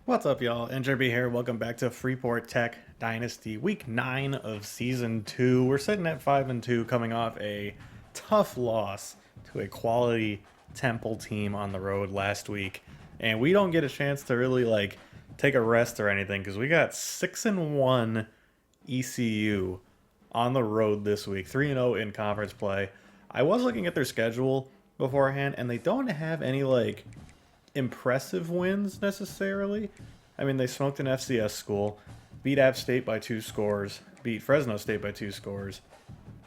What's up, y'all? NJB here. Welcome back to Freeport Tech Dynasty, week 9 of season 2. We're sitting at 5-2, coming off a tough loss to a quality Temple team on the road last week, and we don't get a chance to really take a rest or anything because we got 6-1 ECU on the road this week, 3-0 in conference play. I was looking at their schedule beforehand, and they don't have any impressive wins necessarily. I mean, they smoked an FCS school, beat App State by 2 scores, beat Fresno State by 2 scores,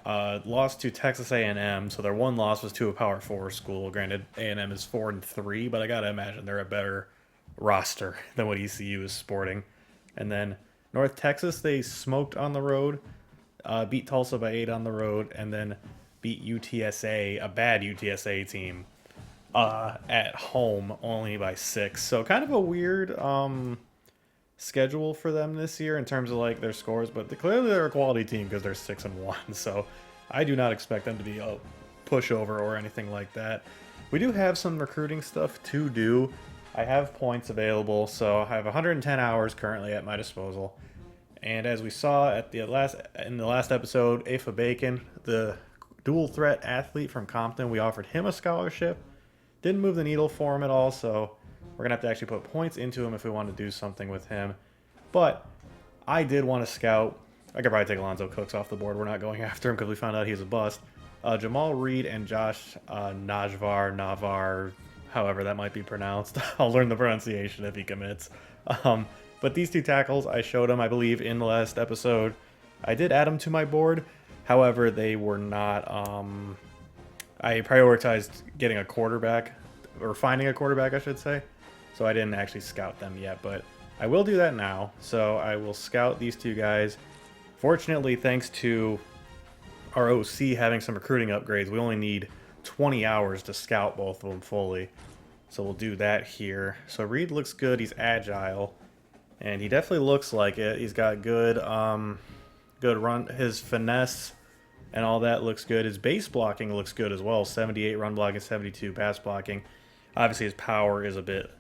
lost to Texas A&M. So their one loss was to a Power 4 school. Granted, A&M is 4-3, but I gotta imagine they're a better roster than what ECU is sporting. And then North Texas, they smoked on the road, beat Tulsa by 8 on the road, and then beat UTSA, a bad UTSA team, at home only by 6. So kind of a weird schedule for them this year in terms of their scores, but clearly they're a quality team because they're 6-1. So I do not expect them to be a pushover or anything like that. We do have some recruiting stuff to do. I have points available, so I have 110 hours currently at my disposal. And as we saw in the last episode, Afa Bacon, the dual threat athlete from Compton, we offered him a scholarship. Didn't move the needle for him at all, so we're going to have to actually put points into him if we want to do something with him. But I did want to scout. I could probably take Alonzo Cooks off the board. We're not going after him because we found out he's a bust. Jamal Reed and Josh Navar, however that might be pronounced. I'll learn the pronunciation if he commits. But these two tackles, I showed them, I believe, in the last episode. I did add them to my board. However, they were not... I prioritized getting a quarterback, or finding a quarterback, I should say. So I didn't actually scout them yet, but I will do that now. So I will scout these two guys. Fortunately, thanks to our OC having some recruiting upgrades, we only need 20 hours to scout both of them fully. So we'll do that here. So Reed looks good. He's agile, and he definitely looks like it. He's got good run. His finesse and all that looks good. His base blocking looks good as well. 78 run blocking, 72 pass blocking. Obviously, his power is a bit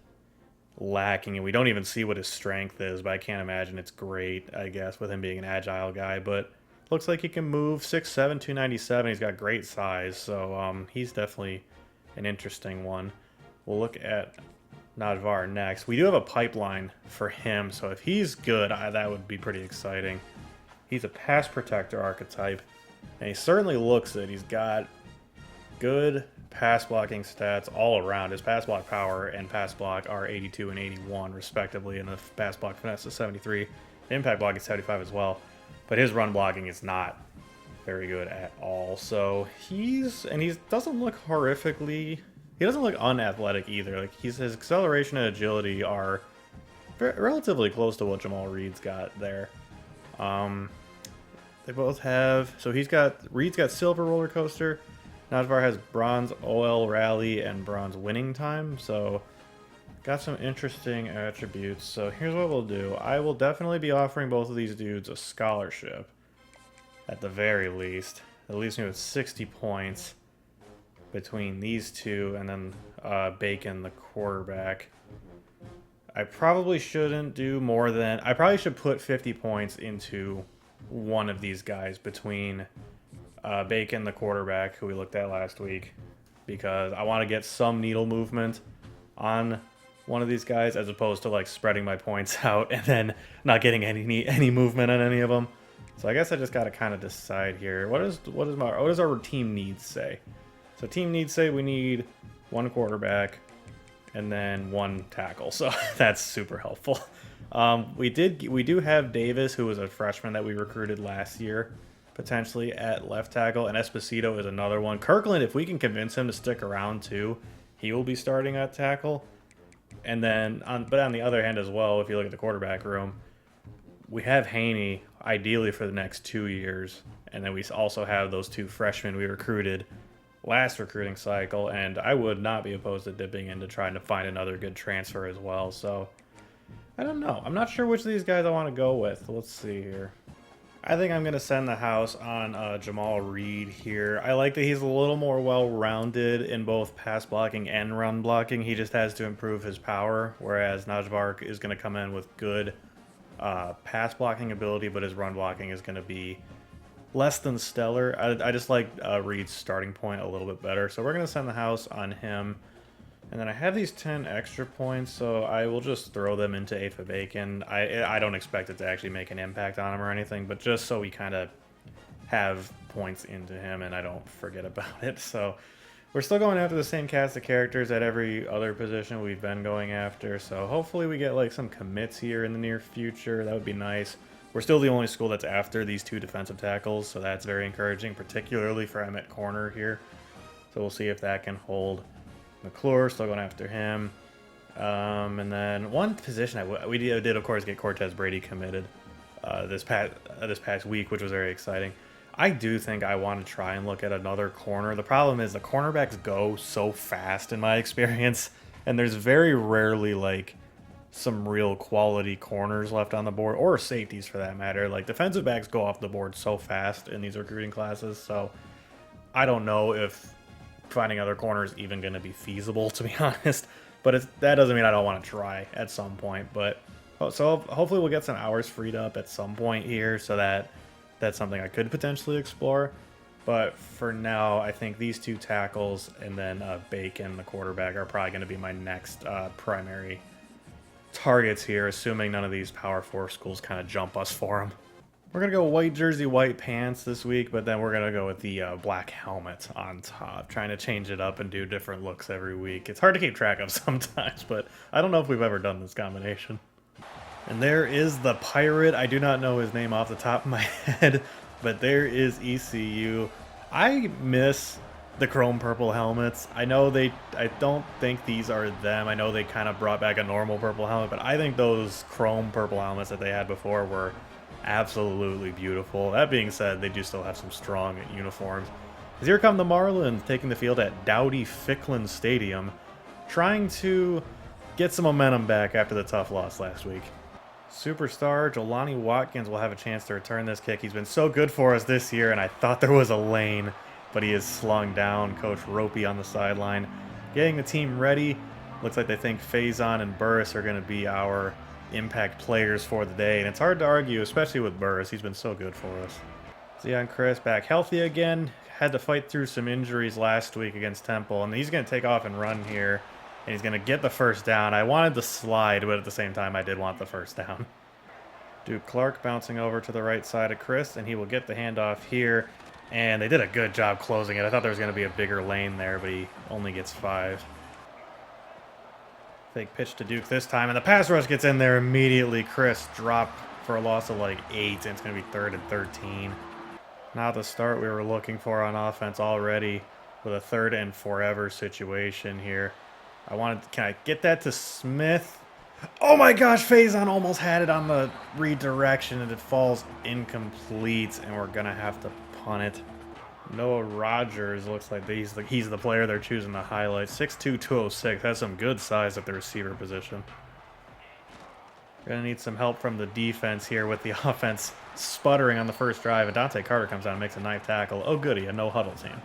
lacking, and we don't even see what his strength is, but I can't imagine it's great, I guess, with him being an agile guy. But looks like he can move 6'7", 297. He's got great size, so he's definitely an interesting one. We'll look at Najvar next. We do have a pipeline for him, so if he's good, that would be pretty exciting. He's a pass protector archetype. And he certainly looks it. He's got good pass blocking stats all around. His pass block power and pass block are 82 and 81 respectively, and the pass block finesse is 73. The impact block is 75 as well. But his run blocking is not very good at all. So he doesn't look horrifically. He doesn't look unathletic either. His acceleration and agility are relatively close to what Jamal Reed's got there. They both have, so Reed's got silver roller coaster. Najvar has bronze OL rally and bronze winning time. So got some interesting attributes. So here's what we'll do. I will definitely be offering both of these dudes a scholarship at the very least. That leaves me with 60 points between these two and then Bacon, the quarterback. I probably shouldn't do more than, I probably should put 50 points into one of these guys between Bacon, the quarterback, who we looked at last week, because I want to get some needle movement on one of these guys as opposed to spreading my points out and then not getting any movement on any of them. So I guess I just got to kind of decide here. What does our team needs say? So team needs say we need one quarterback and then one tackle. So that's super helpful. We do have Davis, who was a freshman that we recruited last year, potentially at left tackle, and Esposito is another one. Kirkland, if we can convince him to stick around too, he will be starting at tackle. And then, but on the other hand as well, if you look at the quarterback room, we have Haney ideally for the next 2 years, and then we also have those 2 freshmen we recruited last recruiting cycle, and I would not be opposed to dipping into trying to find another good transfer as well. So I don't know. I'm not sure which of these guys I want to go with. Let's see here. I think I'm going to send the house on Jamal Reed here. I like that he's a little more well-rounded in both pass blocking and run blocking. He just has to improve his power, whereas Najvar is going to come in with good pass blocking ability, but his run blocking is going to be less than stellar. I just like Reed's starting point a little bit better. So we're going to send the house on him. And then I have these 10 extra points, so I will just throw them into Afa Bacon. I don't expect it to actually make an impact on him or anything, but just so we kind of have points into him and I don't forget about it. So we're still going after the same cast of characters at every other position we've been going after. So hopefully we get like some commits here in the near future. That would be nice. We're still the only school that's after these 2 defensive tackles, so that's very encouraging, particularly for him at corner here. So we'll see if that can hold. McClure, still going after him. And then one position we did, of course, get Cortez Brady committed this past week, which was very exciting. I do think I want to try and look at another corner. The problem is the cornerbacks go so fast in my experience, and there's very rarely like some real quality corners left on the board, or safeties for that matter. Like defensive backs go off the board so fast in these recruiting classes, so I don't know if finding other corners even going to be feasible, to be honest, but that doesn't mean I don't want to try at some point. But so hopefully we'll get some hours freed up at some point here, so that's something I could potentially explore. But for now, I think these 2 tackles and then Bacon, the quarterback, are probably going to be my next primary targets here, assuming none of these Power 4 schools kind of jump us for them. We're going to go white jersey, white pants this week, but then we're going to go with the black helmet on top, trying to change it up and do different looks every week. It's hard to keep track of sometimes, but I don't know if we've ever done this combination. And there is the Pirate. I do not know his name off the top of my head, but there is ECU. I miss the chrome purple helmets. I don't think these are them. I know they kind of brought back a normal purple helmet, but I think those chrome purple helmets that they had before were absolutely beautiful. That being said, they do still have some strong uniforms. As here come the Marlins, taking the field at Dowdy Ficklin Stadium, trying to get some momentum back after the tough loss last week. Superstar Jelani Watkins will have a chance to return this kick. He's been so good for us this year, and I thought there was a lane, but he is slung down. Coach Ropey on the sideline, getting the team ready. Looks like they think Faison and Burris are going to be our impact players for the day, and it's hard to argue, especially with Burris. He's been so good for us. Zion Chris back healthy again. Had to fight through some injuries last week against Temple, and he's going to take off and run here, and he's going to get the first down. I wanted to slide, but at the same time, I did want the first down. Duke Clark bouncing over to the right side of Chris, and he will get the handoff here, and they did a good job closing it. I thought there was going to be a bigger lane there, but he only gets 5. Fake pitch to Duke this time, and the pass rush gets in there immediately. Chris dropped for a loss of like 8, and it's going to be 3rd and 13. Not the start we were looking for on offense already with a 3rd and forever situation here. Can I get that to Smith? Oh my gosh, Faison almost had it on the redirection, and it falls incomplete, and we're going to have to punt it. Noah Rogers looks like he's the player they're choosing to highlight. 6'2", 206. Has some good size at the receiver position. Gonna need some help from the defense here with the offense sputtering on the first drive. And Dante Carter comes out and makes a nice tackle. Oh goody, a no-huddle team.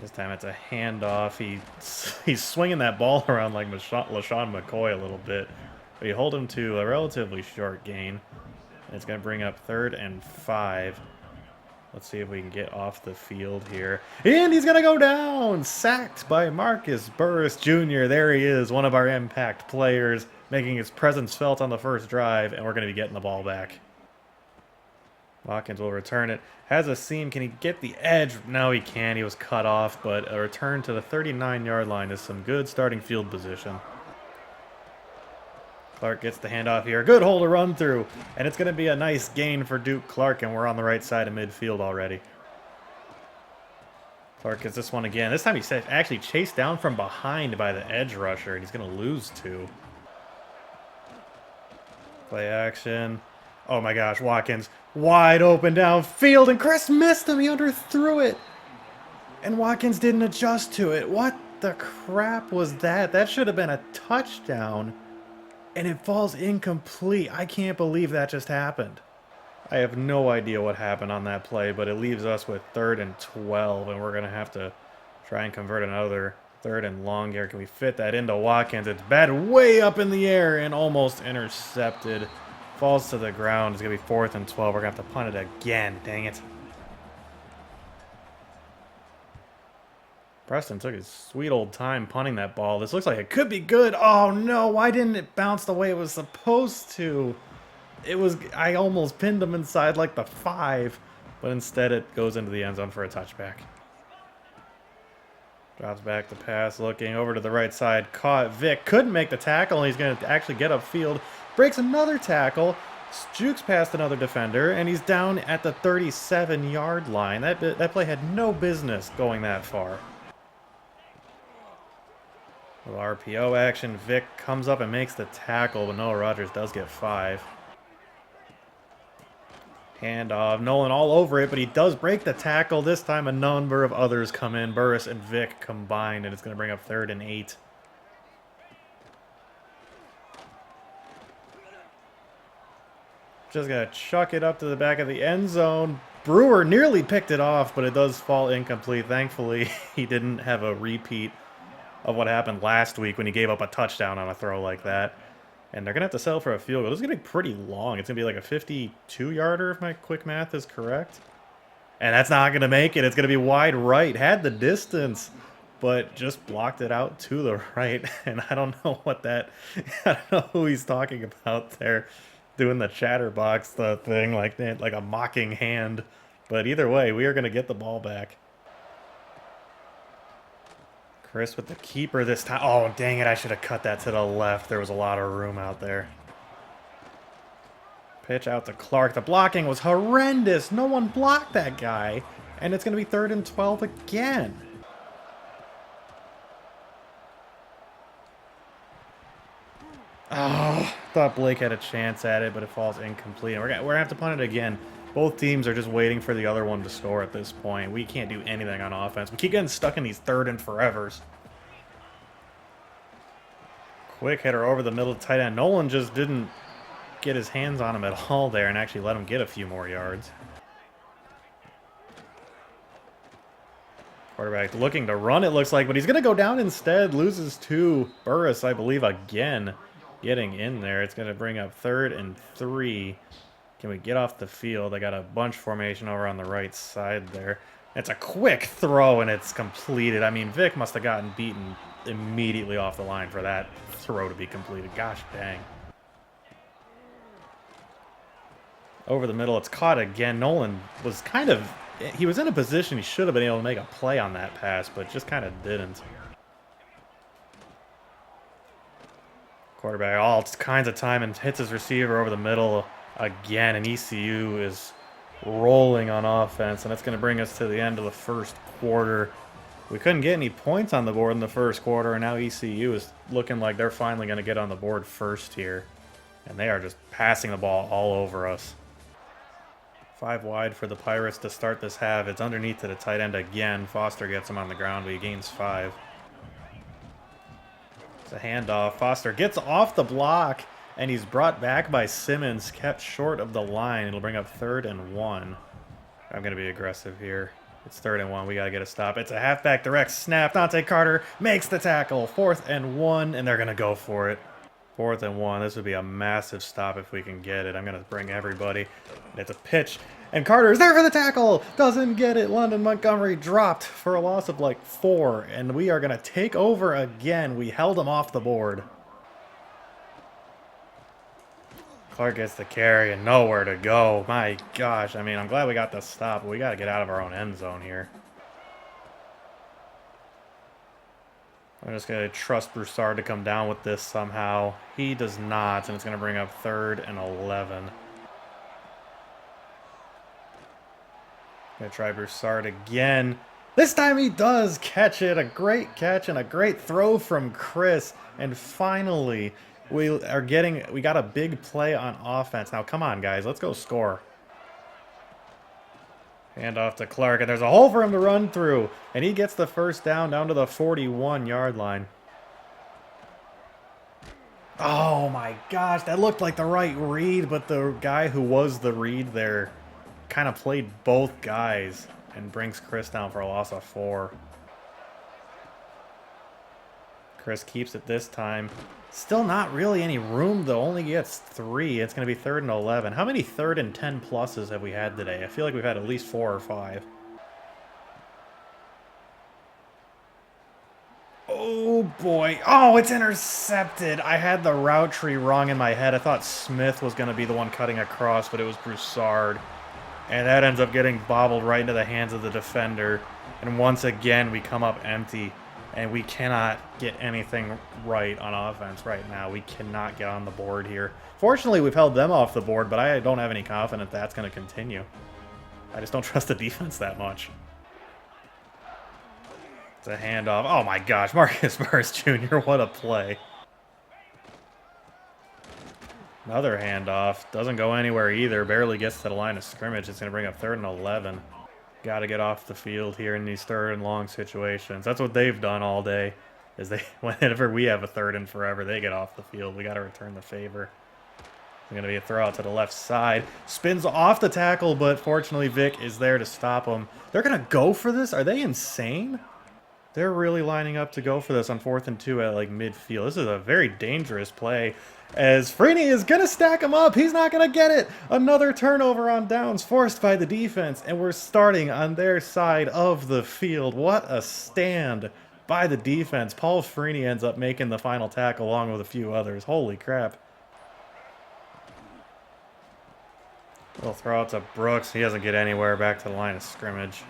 This time it's a handoff. He's swinging that ball around like LaShawn McCoy a little bit. But you hold him to a relatively short gain. And it's going to bring up 3rd and 5. Let's see if we can get off the field here. And he's going to go down! Sacked by Marcus Burris Jr. There he is, one of our impact players, making his presence felt on the first drive, and we're going to be getting the ball back. Watkins will return it. Has a seam. Can he get the edge? No, he can't. He was cut off, but a return to the 39-yard line is some good starting field position. Clark gets the handoff here. Good hole to run through. And it's going to be a nice gain for Duke Clark, and we're on the right side of midfield already. Clark gets this one again. This time he's actually chased down from behind by the edge rusher, and he's going to lose 2. Play action. Oh my gosh, Watkins. Wide open downfield, and Chris missed him. He underthrew it. And Watkins didn't adjust to it. What the crap was that? That should have been a touchdown. and it falls incomplete. I can't believe that just happened. I have no idea what happened on that play, but it leaves us with 3rd and 12, and we're going to have to try and convert another 3rd and long here. Can we fit that into Watkins? It's batted way up in the air and almost intercepted. Falls to the ground. It's going to be 4th and 12. We're going to have to punt it again. Dang it. Preston took his sweet old time punting that ball. This looks like it could be good. Oh, no. Why didn't it bounce the way it was supposed to? I almost pinned him inside like the 5, but instead it goes into the end zone for a touchback. Drops back to pass, looking over to the right side. Caught. Vic couldn't make the tackle, and he's going to actually get upfield. Breaks another tackle. Jukes past another defender, and he's down at the 37-yard line. That play had no business going that far. With RPO action, Vic comes up and makes the tackle, but Noah Rogers does get 5. Handoff, Nolan all over it, but he does break the tackle. This time a number of others come in. Burris and Vic combined, and it's going to bring up 3rd and 8. Just going to chuck it up to the back of the end zone. Brewer nearly picked it off, but it does fall incomplete. Thankfully, he didn't have a repeat of what happened last week when he gave up a touchdown on a throw like that. And they're going to have to settle for a field goal. This is going to be pretty long. It's going to be like a 52-yarder if my quick math is correct. And that's not going to make it. It's going to be wide right. Had the distance, but just blocked it out to the right. And I don't know what that... I don't know who he's talking about there. Doing the chatterbox thing like that, like a mocking hand. But either way, we are going to get the ball back. Chris with the keeper this time. Oh, dang it. I should have cut that to the left. There was a lot of room out there. Pitch out to Clark. The blocking was horrendous. No one blocked that guy. And it's going to be 3rd and 12 again. Oh, thought Blake had a chance at it, but it falls incomplete. And we're going to have to punt it again. Both teams are just waiting for the other one to score at this point. We can't do anything on offense. We keep getting stuck in these 3rd and forevers. Quick hitter over the middle tight end. Nolan just didn't get his hands on him at all there and actually let him get a few more yards. Quarterback looking to run, it looks like, but he's going to go down instead. Loses to Burris, I believe, again. Getting in there. It's going to bring up 3rd and 3. Can we get off the field? I got a bunch formation over on the right side there. It's a quick throw, and it's completed. I mean, Vic must have gotten beaten immediately off the line for that throw to be completed. Gosh dang. Over the middle, it's caught again. Nolan was he was in a position he should have been able to make a play on that pass, but just kind of didn't. Quarterback all kinds of time and hits his receiver over the middle again, and ECU is rolling on offense, and it's going to bring us to the end of the first quarter. We couldn't get any points on the board in the first quarter, and now ECU is looking like they're finally going to get on the board first here. And they are just passing the ball all over us. 5 wide for the Pirates to start this half. It's underneath to the tight end again. Foster gets him on the ground, but he gains 5. It's a handoff. Foster gets off the block, and he's brought back by Simmons, kept short of the line. It'll bring up 3rd and 1. I'm going to be aggressive here. It's 3rd and 1. We got to get a stop. It's a halfback direct snap. Dante Carter makes the tackle. 4th and 1, and they're going to go for it. 4th and 1. This would be a massive stop if we can get it. I'm going to bring everybody. It's a pitch, and Carter is there for the tackle. Doesn't get it. London Montgomery dropped for a loss of like 4, and we are going to take over again. We held him off the board. Clark gets the carry and nowhere to go. My gosh. I mean, I'm glad we got the stop, but we got to get out of our own end zone here. I'm just going to trust Broussard to come down with this somehow. He does not, and it's going to bring up 3rd and 11. Going to try Broussard again. This time he does catch it. A great catch and a great throw from Chris. And finally, we got a big play on offense. Now, come on, guys. Let's go score. Hand off to Clark, and there's a hole for him to run through. And he gets the first down to the 41-yard line. Oh my gosh, that looked like the right read, but the guy who was the read there kind of played both guys and brings Chris down for a loss of 4. Chris keeps it this time. Still not really any room, though. Only gets 3. It's going to be 3rd and 11. How many 3rd and 10 pluses have we had today? I feel like we've had at least 4 or 5. Oh, boy. Oh, it's intercepted. I had the route tree wrong in my head. I thought Smith was going to be the one cutting across, but it was Broussard. And that ends up getting bobbled right into the hands of the defender. And once again, we come up empty. And we cannot get anything right on offense right now. We cannot get on the board here. Fortunately, we've held them off the board, but I don't have any confidence that's going to continue. I just don't trust the defense that much. It's a handoff. Oh my gosh, Marcus Burris Jr., what a play. Another handoff. Doesn't go anywhere either. Barely gets to the line of scrimmage. It's going to bring up 3rd and 11. Got to get off the field here in these 3rd and long situations. That's what they've done all day. Is they, whenever we have a 3rd and forever, they get off the field. We got to return the favor. It's going to be a throw out to the left side. Spins off the tackle, but fortunately Vic is there to stop him. They're going to go for this? Are they insane? They're really lining up to go for this on 4th and 2 at like midfield. This is a very dangerous play as Freeney is going to stack him up. He's not going to get it. Another turnover on downs forced by the defense, and we're starting on their side of the field. What a stand by the defense. Paul Freeney ends up making the final tackle along with a few others. Holy crap. Little throw out to Brooks. He doesn't get anywhere back to the line of scrimmage.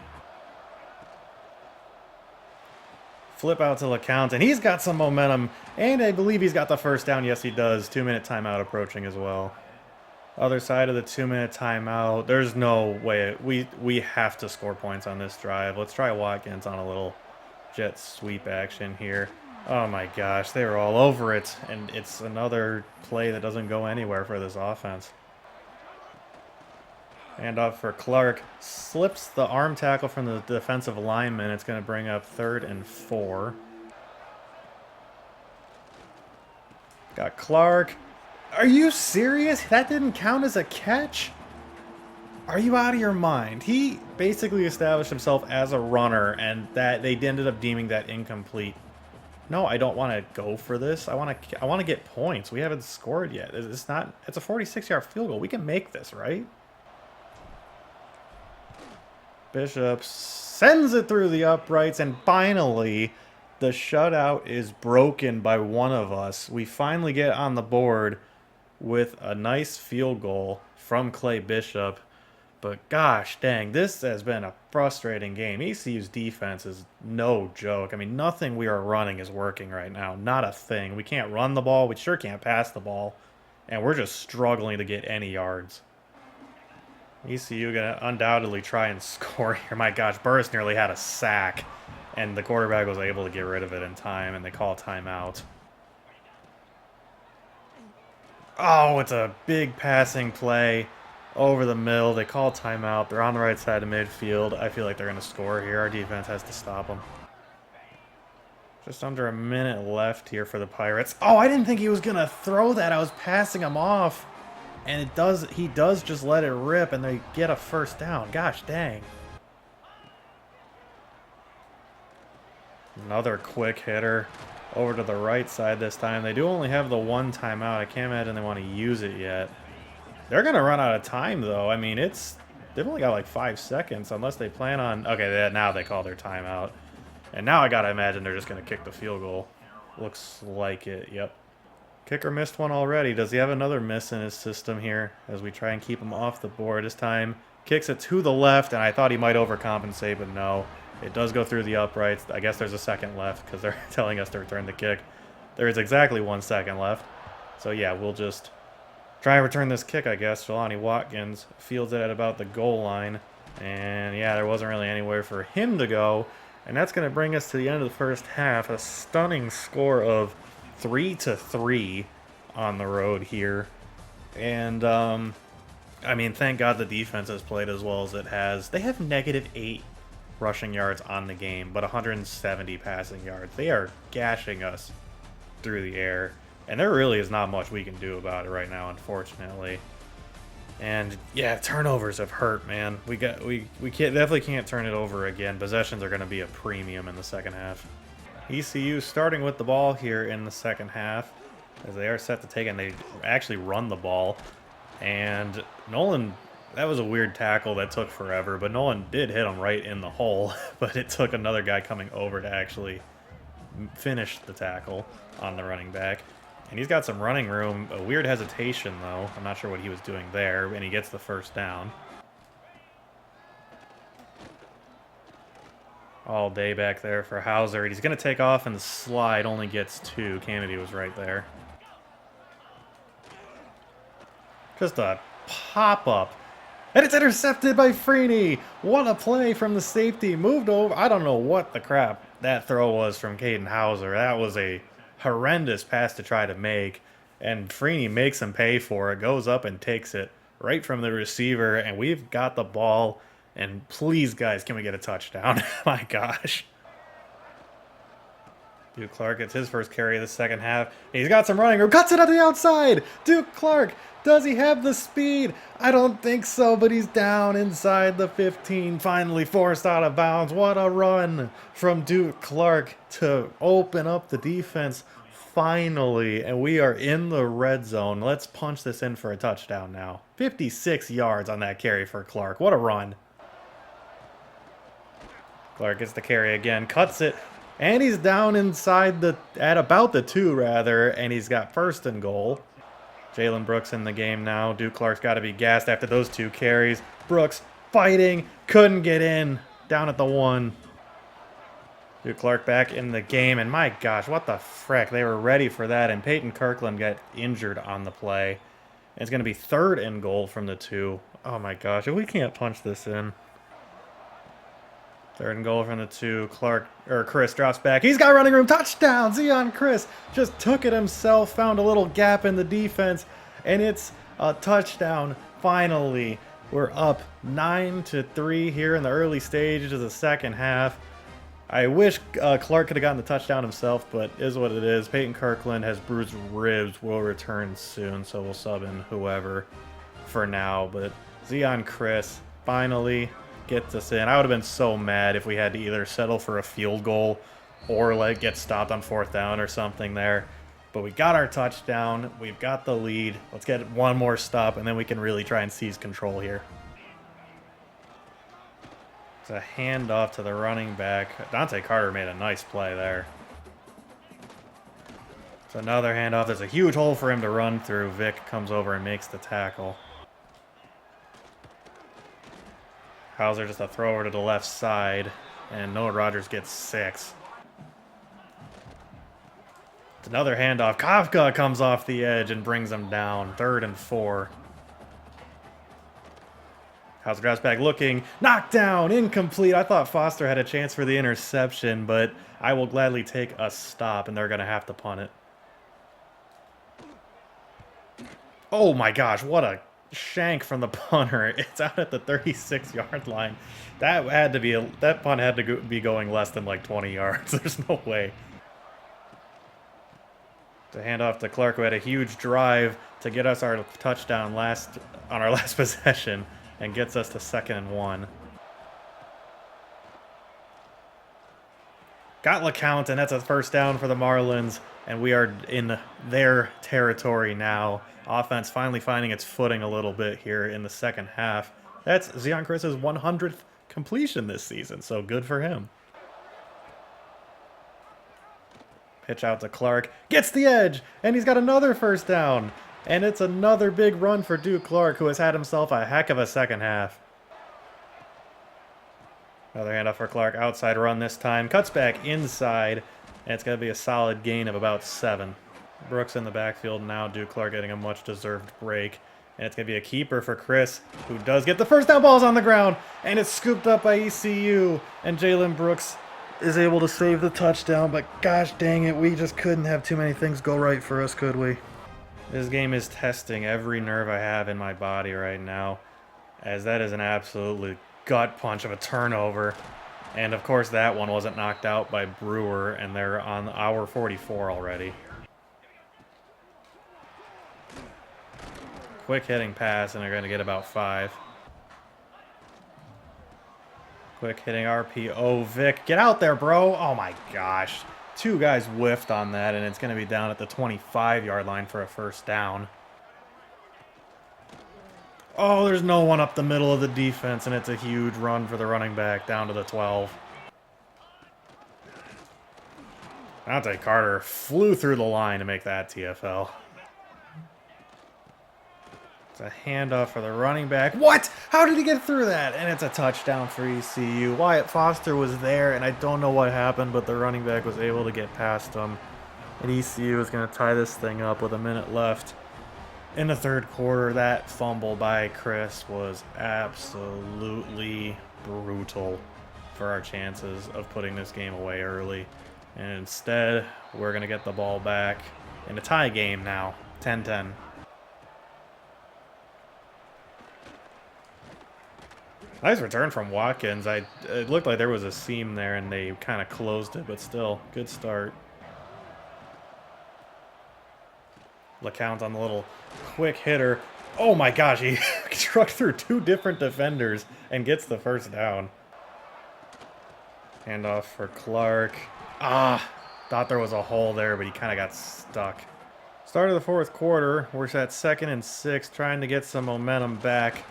Flip out to LeCount, and he's got some momentum, and I believe he's got the first down. Yes, he does. 2-minute timeout approaching as well. Other side of the 2-minute timeout. There's no way. We have to score points on this drive. Let's try Watkins on a little jet sweep action here. Oh my gosh, they were all over it, and it's another play that doesn't go anywhere for this offense. And off for Clark. Slips the arm tackle from the defensive lineman. It's going to bring up 3rd and 4. Got Clark. Are you serious? That didn't count as a catch? Are you out of your mind? He basically established himself as a runner, and that they ended up deeming that incomplete. No, I don't want to go for this. I want to get points. We haven't scored yet. It's a 46-yard field goal. We can make this, right? Bishop sends it through the uprights, and finally, the shutout is broken by one of us. We finally get on the board with a nice field goal from Clay Bishop. But gosh dang, this has been a frustrating game. ECU's defense is no joke. I mean, nothing we are running is working right now. Not a thing. We can't run the ball. We sure can't pass the ball. And we're just struggling to get any yards. ECU gonna undoubtedly try and score here. My gosh, Burris nearly had a sack, and the quarterback was able to get rid of it in time, and they call timeout. Oh, it's a big passing play over the middle. They call timeout. They're on the right side of midfield. I feel like they're gonna score here. Our defense has to stop them. Just under a minute left here for the Pirates. Oh, I didn't think he was gonna throw that. I was passing him off. And he does just let it rip, and they get a first down. Gosh dang. Another quick hitter over to the right side this time. They do only have the one timeout. I can't imagine they want to use it yet. They're going to run out of time, though. I mean, they've only got like 5 seconds unless they plan on... Okay, now they call their timeout. And now I got to imagine they're just going to kick the field goal. Looks like it, yep. Kicker missed one already. Does he have another miss in his system here as we try and keep him off the board? This time kicks it to the left, and I thought he might overcompensate, but no. It does go through the uprights. I guess there's a second left because they're telling us to return the kick. There is exactly 1 second left. So yeah, we'll just try and return this kick, I guess. Jelani Watkins fields it at about the goal line. And yeah, there wasn't really anywhere for him to go. And that's going to bring us to the end of the first half. A stunning score of 3-3 on the road here. And, I mean, thank God the defense has played as well as it has. They have -8 rushing yards on the game, but 170 passing yards. They are gashing us through the air. And there really is not much we can do about it right now, unfortunately. And yeah, turnovers have hurt, man. We definitely can't turn it over again. Possessions are going to be a premium in the second half. ECU starting with the ball here in the second half, as they are set to take, and they actually run the ball. And Nolan, that was a weird tackle that took forever, but Nolan did hit him right in the hole. But it took another guy coming over to actually finish the tackle on the running back. And he's got some running room. A weird hesitation, though. I'm not sure what he was doing there. And he gets the first down. All day back there for Hauser. He's going to take off, and the slide only gets 2. Kennedy was right there. Just a pop-up. And it's intercepted by Freeney. What a play from the safety. Moved over. I don't know what the crap that throw was from Caden Hauser. That was a horrendous pass to try to make, and Freeney makes him pay for it, goes up and takes it right from the receiver, and we've got the ball, and please, guys, can we get a touchdown? My gosh. Duke Clark gets his first carry of the second half. He's got some running room, cuts it on the outside. Duke Clark, does he have the speed? I don't think so, but he's down inside the 15, finally forced out of bounds. What a run from Duke Clark to open up the defense finally, and we are in the red zone. Let's punch this in for a touchdown now. 56 yards on that carry for Clark. What a run. Clark gets the carry again, cuts it, and he's down inside at about the 2 rather, and he's got first and goal. Jalen Brooks in the game now. Duke Clark's got to be gassed after those 2 carries. Brooks fighting, couldn't get in, down at the 1. Duke Clark back in the game, and my gosh, what the frick, they were ready for that, and Peyton Kirkland got injured on the play. And it's going to be 3rd and goal from the 2. Oh my gosh, if we can't punch this in. 3rd and goal from the 2. Chris drops back. He's got running room. Touchdown! Zion Chris just took it himself, found a little gap in the defense, and it's a touchdown. Finally, we're up 9-3 here in the early stages of the second half. I wish Clark could have gotten the touchdown himself, but is what it is. Peyton Kirkland has bruised ribs. Will return soon, so we'll sub in whoever for now. But Zion Chris finally gets us in. I would have been so mad if we had to either settle for a field goal or like get stopped on 4th down or something there. But we got our touchdown. We've got the lead. Let's get one more stop, and then we can really try and seize control here. It's a handoff to the running back. Dante Carter made a nice play there. It's another handoff. There's a huge hole for him to run through. Vic comes over and makes the tackle. Hauser just a throw over to the left side, and Noah Rogers gets 6. It's another handoff. Kafka comes off the edge and brings him down. 3rd and 4. Hauser drops back looking. Knocked down. Incomplete. I thought Foster had a chance for the interception, but I will gladly take a stop, and they're going to have to punt it. Oh my gosh, what a shank from the punter. It's out at the 36-yard line. That punt had to be going less than like 20 yards. There's no way. To hand off to Clark, who had a huge drive to get us our touchdown on our last possession, and gets us to 2nd and 1. Got LeCount, and that's a first down for the Marlins, and we are in their territory now. Offense finally finding its footing a little bit here in the second half. That's Zion Chris's 100th completion this season, so good for him. Pitch out to Clark, gets the edge, and he's got another first down. And it's another big run for Duke Clark, who has had himself a heck of a second half. Another handoff for Clark, outside run this time, cuts back inside, and it's going to be a solid gain of about 7. Brooks in the backfield now. Duke Clark getting a much-deserved break. And it's going to be a keeper for Chris, who does get the first down. Ball's on the ground, and it's scooped up by ECU. And Jalen Brooks is able to save the touchdown, but gosh dang it, we just couldn't have too many things go right for us, could we? This game is testing every nerve I have in my body right now, as that is an absolutely gut punch of a turnover. And of course that one wasn't knocked out by Brewer, and they're on hour 44 already. quick hitting pass, and they're going to get about 5. Quick hitting RPO. Vic, get out there, bro. Oh my gosh. 2 guys whiffed on that, and it's going to be down at the 25-yard line for a first down. Oh, there's no one up the middle of the defense, and it's a huge run for the running back down to the 12. Dante Carter flew through the line to make that TFL. It's a handoff for the running back. What? How did he get through that? And it's a touchdown for ECU. Wyatt Foster was there, and I don't know what happened, but the running back was able to get past him. And ECU is going to tie this thing up with a minute left. In the third quarter, that fumble by Chris was absolutely brutal for our chances of putting this game away early. And instead, we're going to get the ball back in a tie game now, 10-10. Nice return from Watkins. It looked like there was a seam there, and they kind of closed it, but still, good start. LeCount on the little quick hitter. Oh my gosh, he struck through 2 different defenders and gets the first down. Handoff for Clark. Thought there was a hole there, but he kind of got stuck. Start of the fourth quarter, we're at 2nd and 6, trying to get some momentum back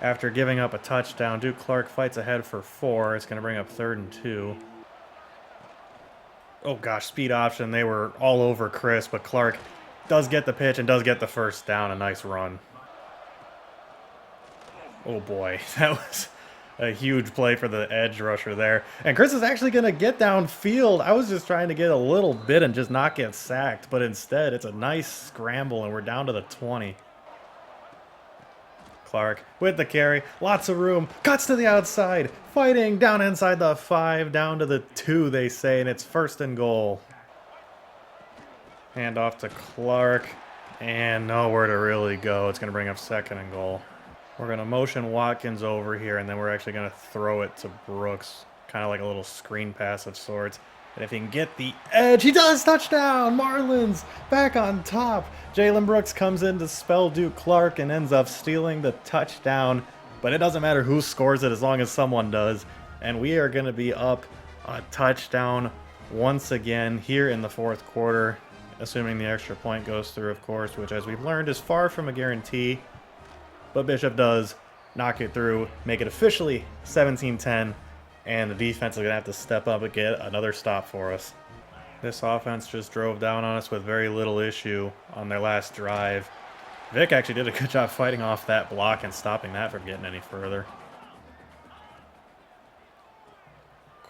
after giving up a touchdown. Duke Clark fights ahead for 4. It's going to bring up 3rd and 2. Oh gosh, speed option. They were all over Chris, but Clark does get the pitch and does get the first down. A nice run. Oh boy, that was a huge play for the edge rusher there. And Chris is actually going to get downfield. I was just trying to get a little bit and just not get sacked, but instead it's a nice scramble and we're down to the 20. Clark with the carry, lots of room, cuts to the outside, fighting down inside the 5, down to the 2 they say, and it's 1st and goal. Hand off to Clark, and nowhere to really go. It's going to bring up 2nd and goal. We're going to motion Watkins over here, and then we're actually going to throw it to Brooks, kind of like a little screen pass of sorts. And if he can get the edge, he does! Touchdown! Marlins back on top. Jalen Brooks comes in to spell Duke Clark and ends up stealing the touchdown. But it doesn't matter who scores it as long as someone does. And we are going to be up a touchdown once again here in the fourth quarter. Assuming the extra point goes through, of course, which, as we've learned, is far from a guarantee. But Bishop does knock it through, make it officially 17-10. And the defense is going to have to step up and get another stop for us. This offense just drove down on us with very little issue on their last drive. Vic actually did a good job fighting off that block and stopping that from getting any further.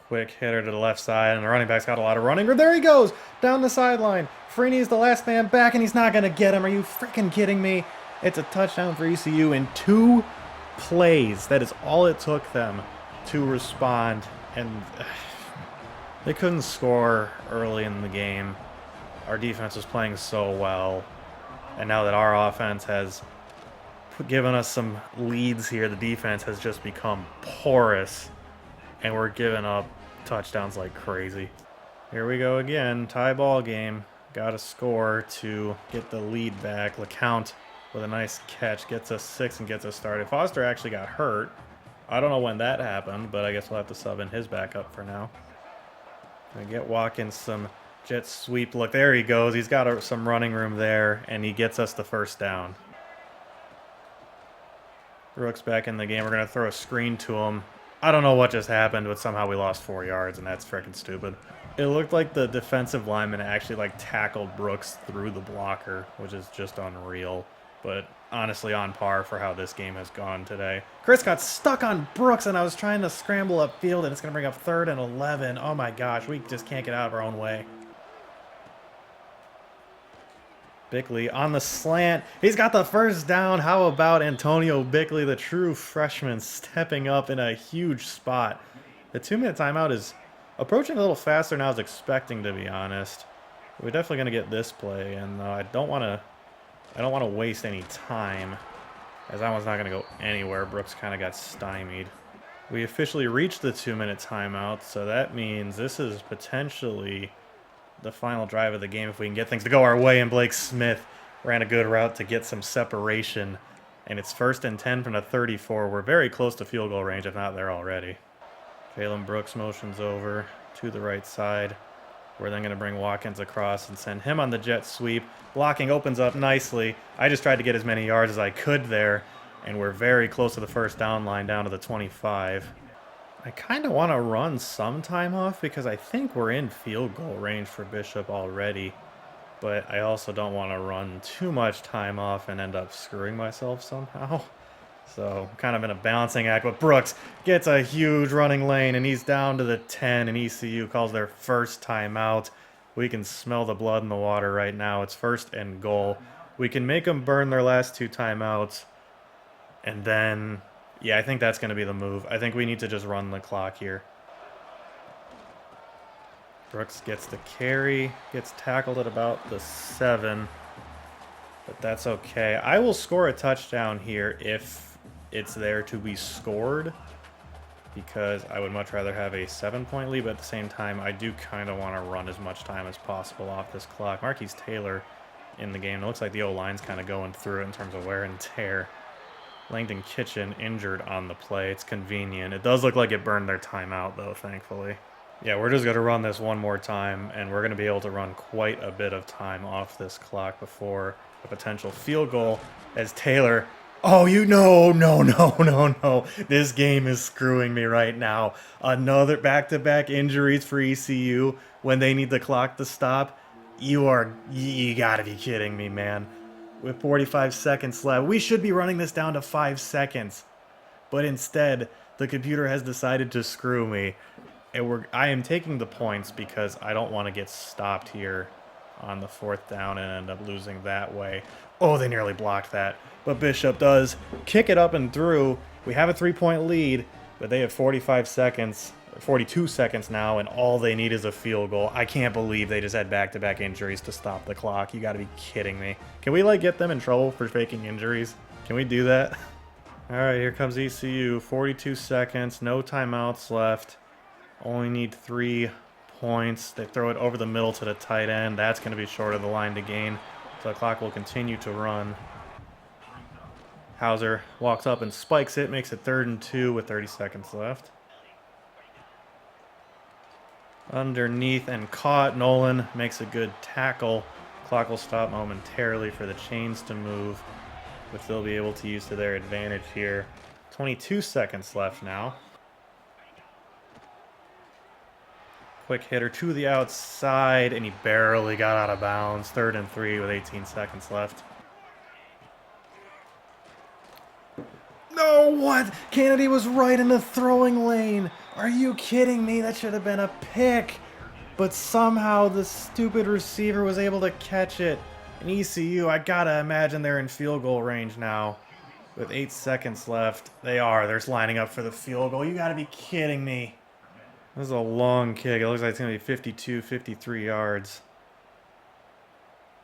Quick hitter to the left side, and the running back's got a lot of running room. There he goes, down the sideline. Freeney's the last man back, and he's not going to get him. Are you freaking kidding me? It's a touchdown for ECU in 2 plays. That is all it took them to respond, and they couldn't score early in the game. Our defense was playing so well, and now that our offense has given us some leads here, the defense has just become porous, and we're giving up touchdowns like crazy. Here we go again, tie ball game. Got to score to get the lead back. LeCount with a nice catch gets us 6 and gets us started. Foster actually got hurt. I don't know when that happened, but I guess we'll have to sub in his backup for now. Gonna get Watkins some jet sweep. Look, there he goes. He's got some running room there, and he gets us the first down. Brooks back in the game. We're going to throw a screen to him. I don't know what just happened, but somehow we lost 4 yards, and that's freaking stupid. It looked like the defensive lineman actually tackled Brooks through the blocker, which is just unreal. But honestly on par for how this game has gone today. Chris got stuck on Brooks, and I was trying to scramble upfield, and it's going to bring up 3rd and 11. Oh my gosh, we just can't get out of our own way. Bickley on the slant. He's got the first down. How about Antonio Bickley, the true freshman, stepping up in a huge spot. The 2-minute timeout is approaching a little faster than I was expecting, to be honest. We're definitely going to get this play, and I don't want to waste any time, as that one's not going to go anywhere. Brooks kind of got stymied. We officially reached the 2-minute timeout, so that means this is potentially the final drive of the game if we can get things to go our way, and Blake Smith ran a good route to get some separation And it's 1st and 10 from the 34. We're very close to field goal range, if not there already. Jalen Brooks motions over to the right side. We're then going to bring Watkins across and send him on the jet sweep. Blocking opens up nicely. I just tried to get as many yards as I could there, and we're very close to the first down line down to the 25. I kind of want to run some time off because I think we're in field goal range for Bishop already. But I also don't want to run too much time off and end up screwing myself somehow. So kind of in a balancing act, but Brooks gets a huge running lane and he's down to the 10 and ECU calls their first timeout. We can smell the blood in the water right now. It's 1st and goal. We can make them burn their last 2 timeouts. And then, yeah, I think that's going to be the move. I think we need to just run the clock here. Brooks gets the carry, gets tackled at about the 7, but that's okay. I will score a touchdown here if it's there to be scored, because I would much rather have a 7-point lead, but at the same time, I do kind of want to run as much time as possible off this clock. Marquise Taylor in the game. It looks like the O-line's kind of going through it in terms of wear and tear. Langdon Kitchen injured on the play. It's convenient. It does look like it burned their timeout, though, thankfully. Yeah, we're just going to run this one more time, and we're going to be able to run quite a bit of time off this clock before a potential field goal as Taylor... Oh, no. This game is screwing me right now. Another back-to-back injuries for ECU when they need the clock to stop. You got to be kidding me, man. With 45 seconds left, we should be running this down to 5 seconds. But instead, the computer has decided to screw me. I am taking the points because I don't want to get stopped here on the 4th down and end up losing that way. Oh, they nearly blocked that. But Bishop does kick it up and through. We have a 3-point lead, but they have 45 seconds, 42 seconds now, and all they need is a field goal. I can't believe they just had back-to-back injuries to stop the clock. You got to be kidding me. Can we, get them in trouble for faking injuries? Can we do that? All right, here comes ECU. 42 seconds, no timeouts left. Only need 3 points. They throw it over the middle to the tight end. That's going to be short of the line to gain. So the clock will continue to run. Hauser walks up and spikes it. Makes it 3rd and 2 with 30 seconds left. Underneath and caught. Nolan makes a good tackle. Clock will stop momentarily for the chains to move, which they'll be able to use to their advantage here. 22 seconds left now. Quick hitter to the outside, and he barely got out of bounds. 3rd and 3 with 18 seconds left. No, what? Kennedy was right in the throwing lane. Are you kidding me? That should have been a pick. But somehow the stupid receiver was able to catch it. And ECU, I gotta imagine they're in field goal range now. With 8 seconds left. They're lining up for the field goal. You gotta be kidding me. This is a long kick. It looks like it's going to be 52, 53 yards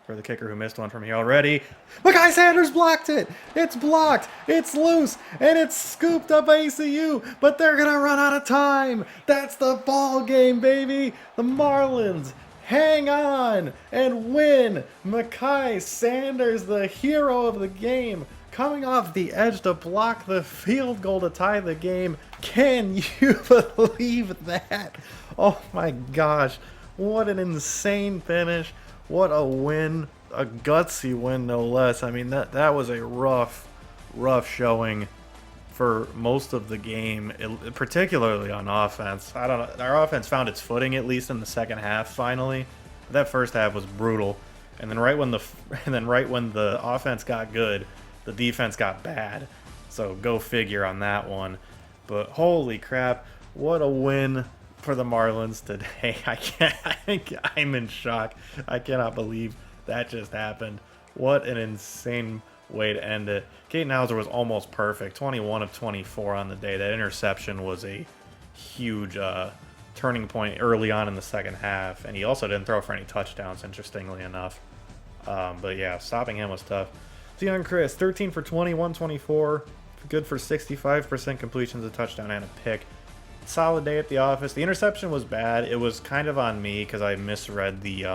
for the kicker who missed one from here already. Mackay Sanders blocked it. It's blocked. It's loose. And it's scooped up by ECU. But they're going to run out of time. That's the ball game, baby. The Marlins hang on and win. Mackay Sanders, the hero of the game, coming off the edge to block the field goal to tie the game. Can you believe that? Oh my gosh. What an insane finish. What a win. A gutsy win, no less. I mean, that was a rough showing for most of the game, particularly on offense. I don't know. Our offense found its footing, at least in the second half, finally. That first half was brutal. And then right when the offense got good, the defense got bad. So go figure on that one. But holy crap, what a win for the Marlins today. I'm in shock. I cannot believe that just happened. What an insane way to end it. Caden Hauser was almost perfect. 21 of 24 on the day. That interception was a huge turning point early on in the second half. And he also didn't throw for any touchdowns, interestingly enough. But yeah, stopping him was tough. Deion Chris, 13 for 20, 124. Good for 65% completions, a touchdown, and a pick. Solid day at the office. The interception was bad. It was kind of on me because I misread the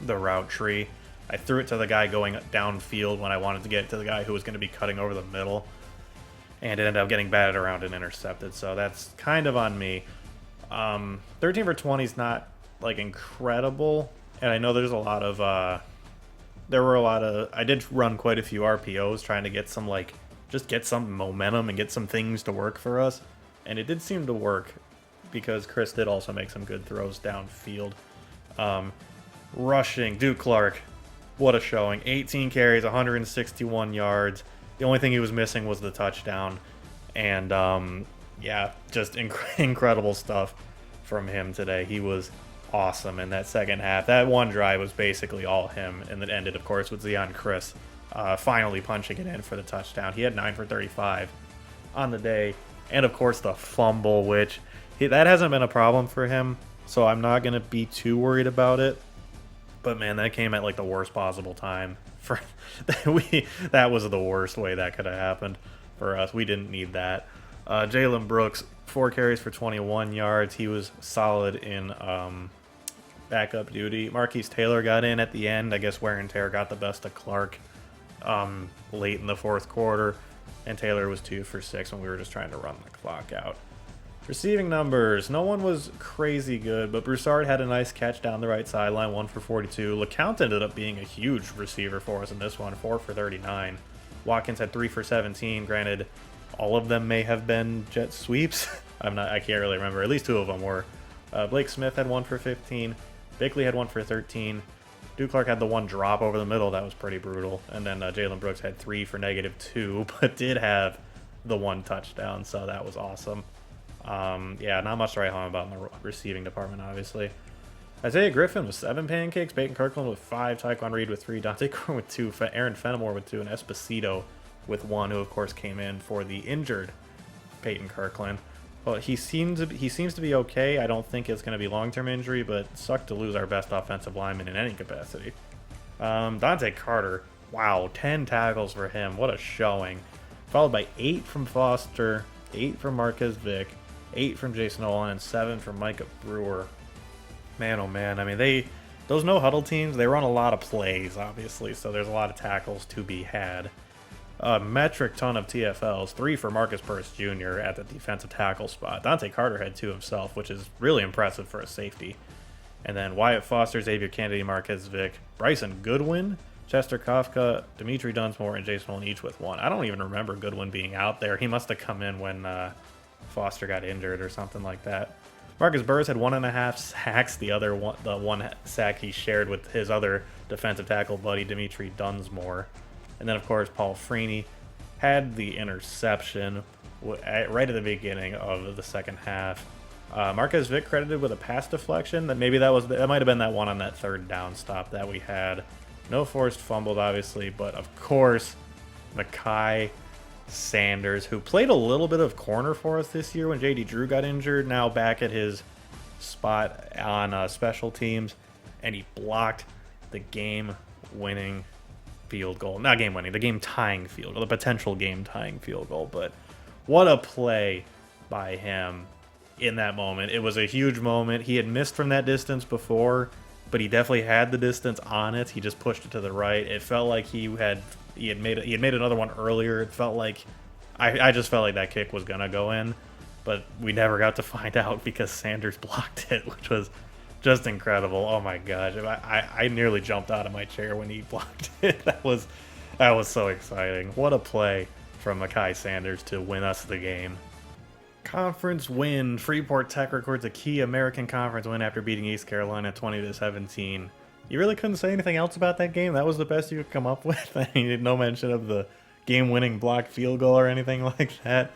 route tree. I threw it to the guy going downfield when I wanted to get it to the guy who was going to be cutting over the middle. And it ended up getting batted around and intercepted. So that's kind of on me. 13 for 20 is not, like, incredible. And I know there's a lot of... I did run quite a few RPOs trying to get some, like... Just get some momentum and get some things to work for us. And it did seem to work. Because Chris did also make some good throws downfield. Rushing, Duke Clark. What a showing. 18 carries, 161 yards. The only thing he was missing was the touchdown. And, yeah, just incredible stuff from him today. He was awesome in that second half. That one drive was basically all him. And it ended, of course, with Zion Chris finally punching it in for the touchdown. He had 9 for 35 on the day. And, of course, the fumble, which that hasn't been a problem for him. So I'm not going to be too worried about it. But, man, that came at, like, the worst possible time. That was the worst way that could have happened for us. We didn't need that. Jalen Brooks, 4 carries for 21 yards. He was solid in backup duty. Marquise Taylor got in at the end. I guess wear and tear got the best of Clark late in the fourth quarter. And Taylor was 2 for 6 when we were just trying to run the clock out. Receiving numbers. No one was crazy good, but Broussard had a nice catch down the right sideline, 1 for 42. LeCount ended up being a huge receiver for us in this one, 4 for 39. Watkins had 3 for 17. Granted, all of them may have been jet sweeps. I can't really remember. At least 2 of them were. Blake Smith had 1 for 15. Bickley had 1 for 13. Duke Clark had the one drop over the middle. That was pretty brutal. And then Jalen Brooks had 3 for -2, but did have the one touchdown, so that was awesome. Yeah, not much to write home about in the receiving department, obviously. Isaiah Griffin with 7 pancakes, Peyton Kirkland with 5, Tyquan Reed with 3, Dante Corn with 2, Aaron Fenimore with 2, and Esposito with 1, who of course came in for the injured Peyton Kirkland. Well, he seems to be okay. I don't think it's going to be long-term injury, but it sucked to lose our best offensive lineman in any capacity. Dante Carter, wow, 10 tackles for him. What a showing. Followed by 8 from Foster, 8 from Marquez Vick, 8 from Jason Olin, and 7 from Micah Brewer. Man, oh man. I mean, those no-huddle teams, they run a lot of plays, obviously, so there's a lot of tackles to be had. A metric ton of TFLs, 3 for Marcus Purse Jr. at the defensive tackle spot. Dante Carter had 2 himself, which is really impressive for a safety. And then Wyatt Foster, Xavier Kennedy, Marquez Vick, Bryson Goodwin, Chester Kafka, Dimitri Dunsmore, and Jason Olin each with 1. I don't even remember Goodwin being out there. He must have come in when Foster got injured or something like that. Marcus Burris had 1.5 sacks. The one sack he shared with his other defensive tackle buddy, Dimitri Dunsmore. And then, of course, Paul Freeney had the interception right at the beginning of the second half. Marquez Vick credited with a pass deflection. That might have been that one on that third down stop that we had. No forced fumbles, obviously, but of course, Mekhi Sanders, who played a little bit of corner for us this year when J.D. Drew got injured, now back at his spot on special teams, and he blocked the game-winning field goal. Not game-winning, the game-tying field goal, the potential game-tying field goal, but what a play by him in that moment. It was a huge moment. He had missed from that distance before, but he definitely had the distance on it. He just pushed it to the right. It felt like he had made another one earlier. It felt like I just felt like that kick was gonna go in, but we never got to find out because Sanders blocked it, which was just incredible. Oh my gosh, I nearly jumped out of my chair when he blocked it. That was so exciting. What a play from Mekhi Sanders to win us the game. Conference win. Freeport Tech records a key American Conference win after beating East Carolina 20-17. You really couldn't say anything else about that game? That was the best you could come up with? I mean, no mention of the game-winning blocked field goal or anything like that.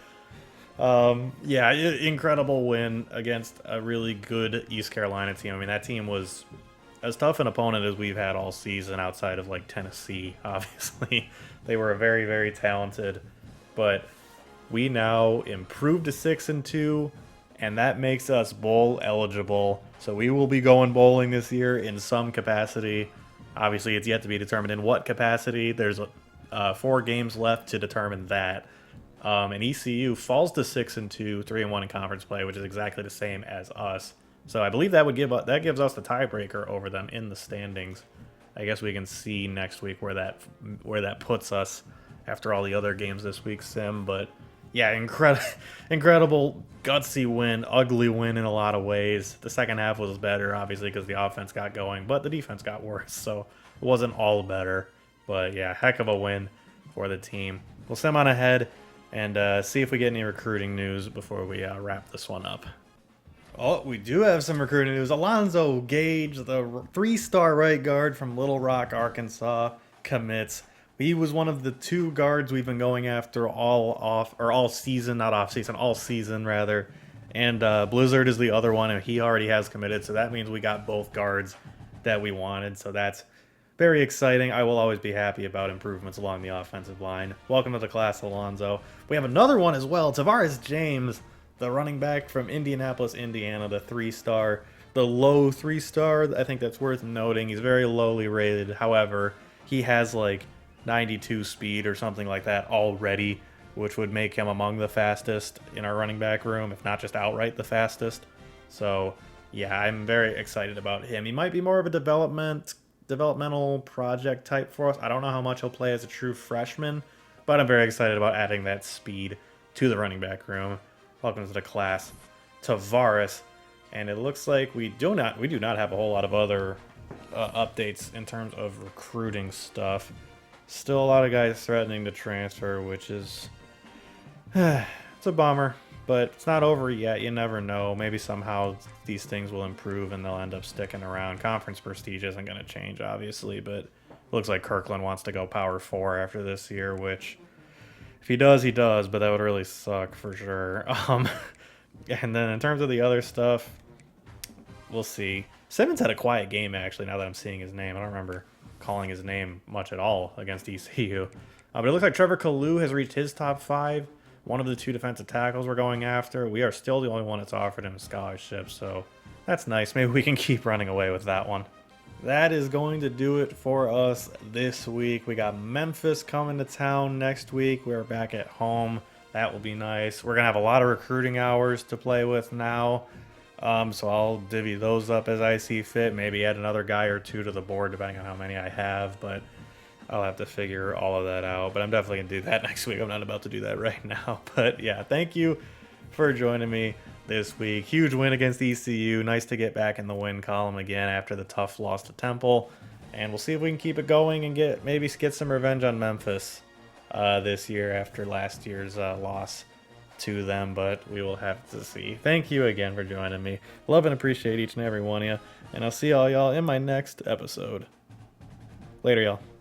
Yeah, incredible win against a really good East Carolina team. I mean, that team was as tough an opponent as we've had all season outside of, like, Tennessee, obviously. They were very, very talented, but we now improved to 6-2, and that makes us bowl eligible. So we will be going bowling this year in some capacity. Obviously, it's yet to be determined in what capacity. There's 4 games left to determine that. And ECU falls to 6-2, 3-1 in conference play, which is exactly the same as us. So I believe that gives us the tiebreaker over them in the standings. I guess we can see next week where that puts us after all the other games this week, Sim. But yeah, incredible, gutsy win, ugly win in a lot of ways. The second half was better, obviously, because the offense got going, but the defense got worse, so it wasn't all better. But yeah, heck of a win for the team. We'll send on ahead and see if we get any recruiting news before we wrap this one up. Oh, we do have some recruiting news. Alonzo Gage, the 3-star right guard from Little Rock, Arkansas, commits. He was one of the 2 guards we've been going after all season, not off season, all season rather. And Blizzard is the other one, and he already has committed, so that means we got both guards that we wanted. So that's very exciting. I will always be happy about improvements along the offensive line. Welcome to the class, Alonzo. We have another one as well, Tavares James, the running back from Indianapolis, Indiana, the 3-star, the low 3-star. I think that's worth noting. He's very lowly rated. However, he has like 92 speed or something like that already, which would make him among the fastest in our running back room, if not just outright the fastest. So yeah, I'm very excited about him. He might be more of a developmental project type for us. I don't know how much he'll play as a true freshman, but I'm very excited about adding that speed to the running back room. Welcome to the class, Tavares. And it looks like we do not have a whole lot of other updates in terms of recruiting stuff. Still a lot of guys threatening to transfer, which is it's a bummer, but it's not over yet. You never know. Maybe somehow these things will improve and they'll end up sticking around. Conference prestige isn't going to change, obviously, but it looks like Kirkland wants to go Power 4 after this year, which if he does, he does, but that would really suck for sure. And then in terms of the other stuff, we'll see. Simmons had a quiet game, actually, now that I'm seeing his name. I don't remember calling his name much at all against ECU. But it looks like Trevor Kalu has reached his top 5. One of the 2 defensive tackles we're going after. We are still the only one that's offered him a scholarship, so that's nice. Maybe we can keep running away with that one. That is going to do it for us this week. We got Memphis coming to town next week. We're back at home. That will be nice. We're going to have a lot of recruiting hours to play with now. So I'll divvy those up as I see fit. Maybe add another guy or 2 to the board, depending on how many I have. But I'll have to figure all of that out. But I'm definitely going to do that next week. I'm not about to do that right now. But yeah, thank you for joining me this week. Huge win against ECU. Nice to get back in the win column again after the tough loss to Temple. And we'll see if we can keep it going and maybe get some revenge on Memphis this year after last year's loss to them, but we will have to see. Thank you again for joining me. Love and appreciate each and every one of you, and I'll see all y'all in my next episode. Later, y'all.